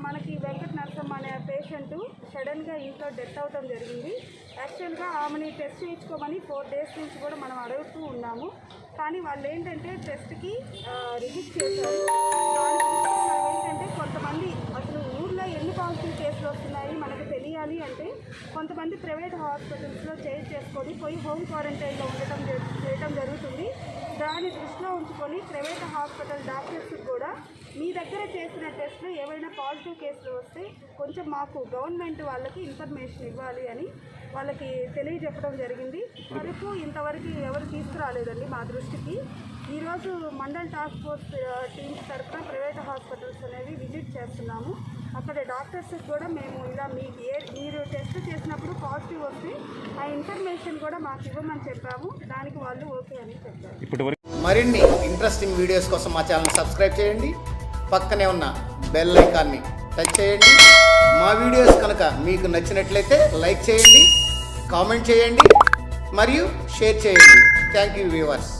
మనకి వెంకట నరసమ్మ అనే పేషెంట్ సడన్గా ఇంట్లో డెత్ అవడం జరిగింది. యాక్చువల్గా ఆమెని టెస్ట్ చేయించుకోమని 4 డేస్ నుంచి కూడా మనం అడుగుతూ ఉన్నాము. కానీ వాళ్ళు ఏంటంటే టెస్ట్కి రిజిస్ట్ చేశారు. ఏంటంటే కొంతమంది అసలు ఊర్లో ఎన్ని పాజిటివ్ కేసులు వస్తున్నాయి మనకు తెలియాలి అంటే కొంతమంది ప్రైవేట్ హాస్పిటల్స్లో చేసుకొని పోయి హోమ్ క్వారంటైన్లో చేయడం జరుగుతుంది. దాన్ని దృష్టిలో ఉంచుకొని ప్రైవేట్ హాస్పిటల్ డాక్టర్స్ కూడా మీ దగ్గర చేసిన టెస్ట్లో ఏవైనా పాజిటివ్ కేసులు వస్తే కొంచెం మాకు గవర్నమెంట్ వాళ్ళకి ఇన్ఫర్మేషన్ ఇవ్వాలి అని వాళ్ళకి తెలియజెప్పడం జరిగింది. వరకు ఇంతవరకు ఎవరు తీసుకురాలేదండి మా దృష్టికి. ఈరోజు మండల్ టాస్క్ ఫోర్స్ టీమ్స్ తరఫున ప్రైవేట్ హాస్పిటల్స్ అనేవి విజిట్ చేస్తున్నాము. అక్కడ డాక్టర్స్కి కూడా మేము ఇలా మీరు టెస్ట్ చేసినప్పుడు పాజిటివ్ వస్తే ఆ ఇన్ఫర్మేషన్ కూడా మాకు ఇవ్వమని చెప్పాము. దానికి వాళ్ళు ఓకే అని చెప్పారు. మరిన్ని ఇంట్రెస్టింగ్ వీడియోస్ కోసం మా ఛానల్ సబ్స్క్రైబ్ చేయండి. పక్కనే ఉన్న బెల్ ఐకాన్ని టచ్ చేయండి. మా వీడియోస్ కనుక మీకు నచ్చినట్లయితే లైక్ చేయండి, కామెంట్ చేయండి మరియు షేర్ చేయండి. Thank you viewers.